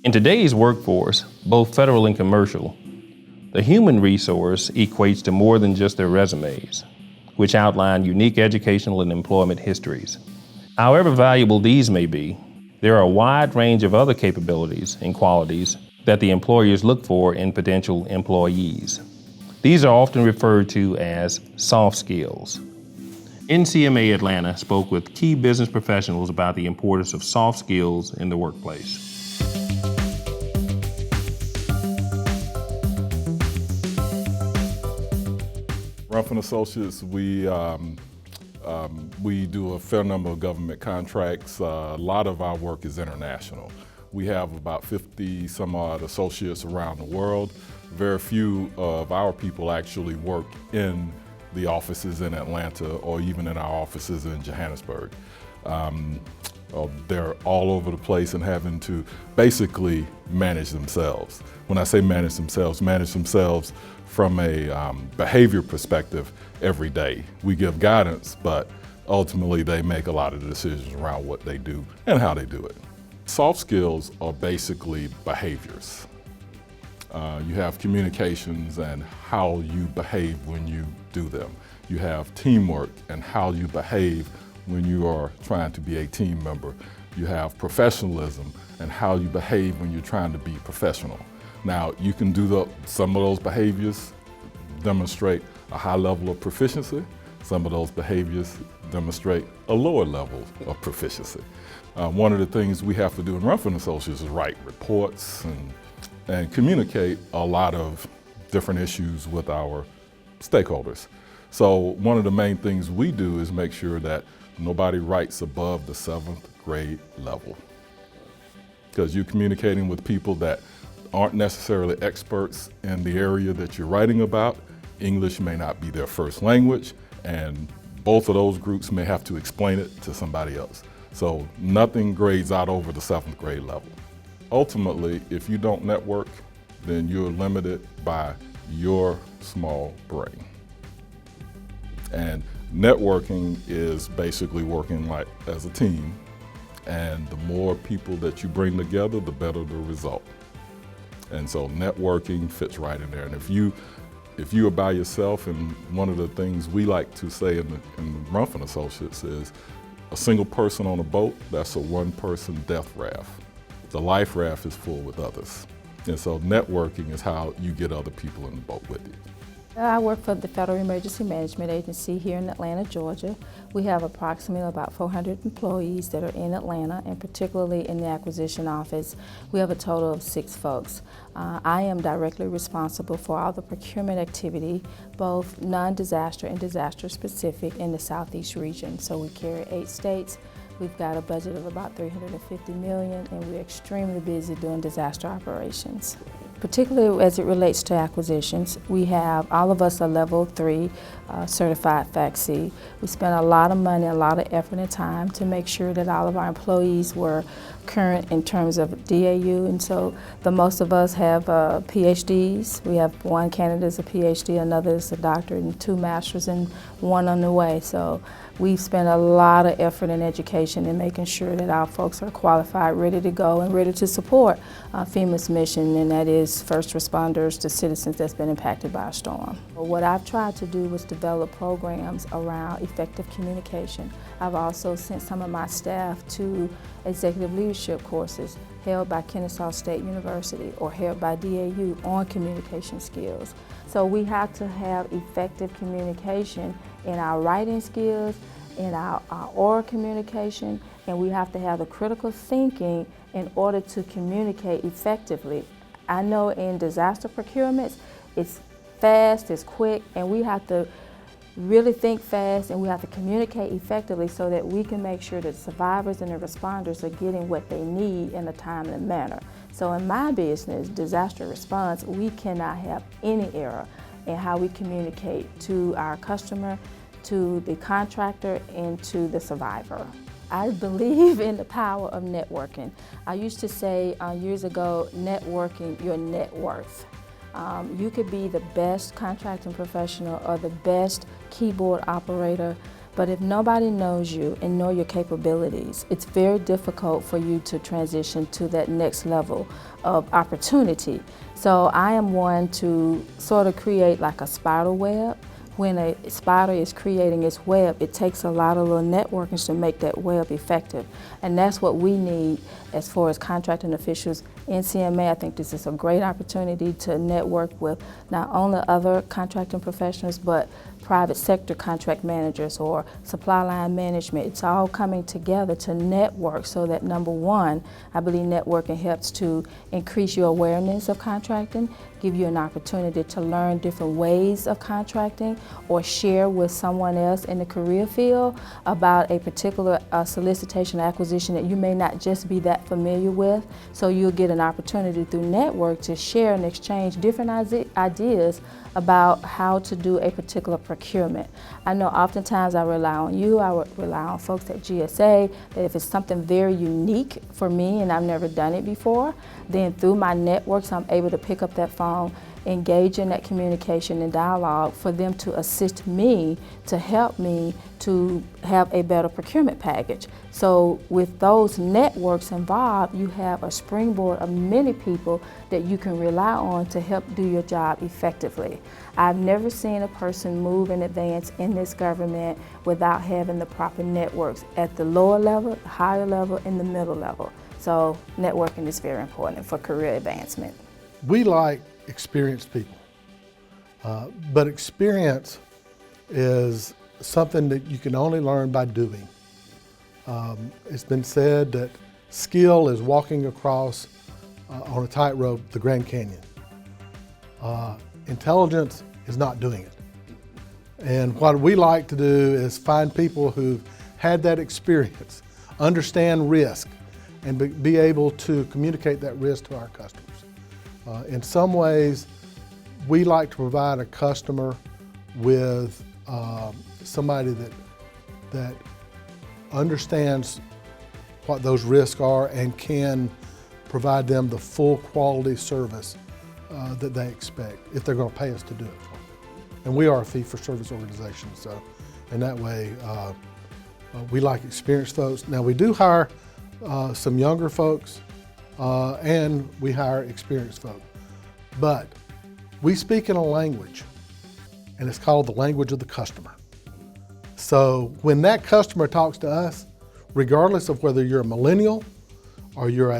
In today's workforce, both federal and commercial, the human resource equates to more than just their resumes, which outline unique educational and employment histories. However valuable these may be, there are a wide range of other capabilities and qualities that the employers look for in potential employees. These are often referred to as soft skills. NCMA Atlanta spoke with key business professionals about the importance of soft skills in the workplace. Rumpf & Associates, we do a fair number of government contracts. A lot of our work is international. We have about 50 some odd associates around the world. Very few of our people actually work in the offices in Atlanta or even in our offices in Johannesburg. They're all over the place and having to basically manage themselves. When I say manage themselves from a behavior perspective every day. We give guidance, but ultimately they make a lot of the decisions around what they do and how they do it. Soft skills are basically behaviors. You have communications and how you behave when you do them. You have teamwork and how you behave when you are trying to be a team member. You have professionalism and how you behave when you're trying to be professional. Now, you can do some of those behaviors demonstrate a high level of proficiency. Some of those behaviors demonstrate a lower level of proficiency. One of the things we have to do in Rumpf & Associates is write reports and communicate a lot of different issues with our stakeholders. So one of the main things we do is make sure that nobody writes above the 7th grade level. Because you're communicating with people that aren't necessarily experts in the area that you're writing about. English may not be their first language, and both of those groups may have to explain it to somebody else. So nothing grades out over the 7th grade level. Ultimately, if you don't network, then you're limited by your small brain. And networking is basically working like as a team, and the more people that you bring together, the better the result. And so networking fits right in there. And if you are by yourself, and one of the things we like to say in Rumpf & Associates is a single person on a boat, that's a one-person death raft. The life raft is full with others. And so networking is how you get other people in the boat with you. I work for the Federal Emergency Management Agency here in Atlanta, Georgia. We have approximately about 400 employees that are in Atlanta, and particularly in the acquisition office, we have a total of 6 folks. I am directly responsible for all the procurement activity, both non-disaster and disaster specific in the Southeast region. So we carry 8 states. We've got a budget of about $350 million, and we're extremely busy doing disaster operations. Particularly as it relates to acquisitions, we have, all of us are level 3 certified FACC. We spent a lot of money, a lot of effort and time to make sure that all of our employees were current in terms of DAU, and so the most of us have PhDs. We have one candidate is a PhD, another is a doctorate, and 2 masters and 1 on the way. So we've spent a lot of effort in education and making sure that our folks are qualified, ready to go, and ready to support FEMA's mission, and that is first responders to citizens that's been impacted by a storm. What I've tried to do was develop programs around effective communication. I've also sent some of my staff to executive leadership courses held by Kennesaw State University or held by DAU on communication skills. So we have to have effective communication in our writing skills, in our oral communication, and we have to have the critical thinking in order to communicate effectively. I know in disaster procurements, it's fast, it's quick, and we have to really think fast, and we have to communicate effectively so that we can make sure that survivors and the responders are getting what they need in a timely manner. So in my business, disaster response, we cannot have any error in how we communicate to our customer, to the contractor, and to the survivor. I believe in the power of networking. I used to say years ago, networking your net worth. You could be the best contracting professional or the best keyboard operator, But if nobody knows you and know your capabilities, it's very difficult for you to transition to that next level of opportunity. So I am one to sort of create like a spider web. When a spider is creating its web, it takes a lot of little networking to make that web effective. And that's what we need as far as contracting officials. NCMA, I think this is a great opportunity to network with not only other contracting professionals, but private sector contract managers or supply line management. It's all coming together to network so that, number one, I believe networking helps to increase your awareness of contracting, give you an opportunity to learn different ways of contracting or share with someone else in the career field about a particular solicitation or acquisition that you may not just be that familiar with. So you'll get an opportunity through network to share and exchange different ideas about how to do a particular procurement. I know oftentimes I rely on you, I would rely on folks at GSA, that if it's something very unique for me and I've never done it before, then through my networks I'm able to pick up that phone, engage in that communication and dialogue for them to assist me, to help me to have a better procurement package. So with those networks involved, you have a springboard of many people that you can rely on to help do your job effectively. I've never seen a person move in advance in this government without having the proper networks at the lower level, higher level, and the middle level. So networking is very important for career advancement. We like experienced people, but experience is something that you can only learn by doing. It's been said that skill is walking across on a tightrope the Grand Canyon. Intelligence is not doing it. And what we like to do is find people who've had that experience, understand risk, and be able to communicate that risk to our customers. In some ways, we like to provide a customer with somebody that understands what those risks are and can provide them the full quality service that they expect if they're going to pay us to do it for them. And we are a fee-for-service organization, so in that way, we like experienced folks. Now we do hire some younger folks and we hire experienced folks, but we speak in a language and it's called the language of the customer. So when that customer talks to us, regardless of whether you're a millennial or you're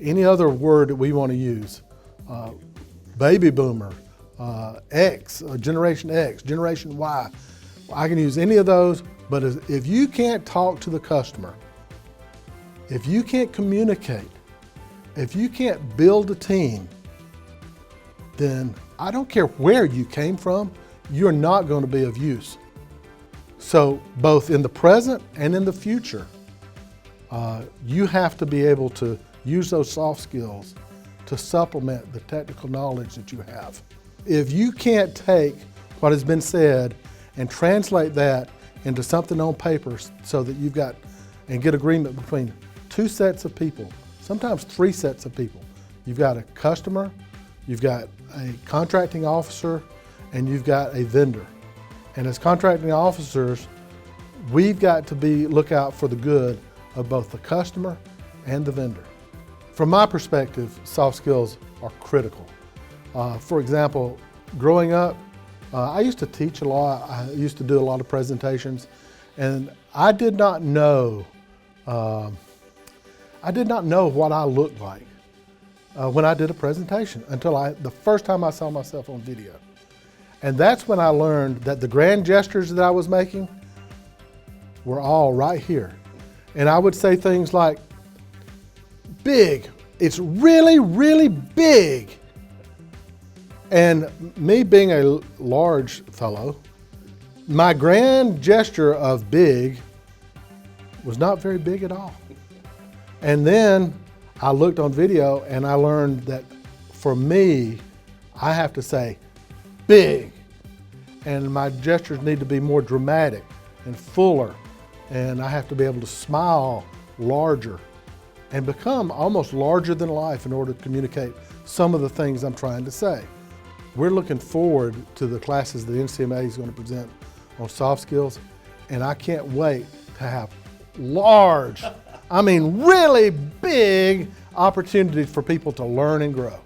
any other word that we want to use, baby boomer, X, Generation X, Generation Y, I can use any of those, but if you can't talk to the customer, if you can't communicate, if you can't build a team, then I don't care where you came from, you're not going to be of use. So both in the present and in the future, you have to be able to use those soft skills to supplement the technical knowledge that you have. If you can't take what has been said and translate that into something on paper so that you've got and get agreement between two sets of people, sometimes three sets of people. You've got a customer, you've got a contracting officer, and you've got a vendor. And as contracting officers, we've got to look out for the good of both the customer and the vendor. From my perspective, soft skills are critical. For example, growing up, I used to teach a lot. I used to do a lot of presentations, and I did not know what I looked like when I did a presentation until the first time I saw myself on video. And that's when I learned that the grand gestures that I was making were all right here. And I would say things like, big, it's really, really big. And me being a large fellow, my grand gesture of big was not very big at all. And then I looked on video and I learned that for me, I have to say big. And my gestures need to be more dramatic and fuller. And I have to be able to smile larger and become almost larger than life in order to communicate some of the things I'm trying to say. We're looking forward to the classes that NCMA is going to present on soft skills, and I can't wait to have large, I mean really big opportunities for people to learn and grow.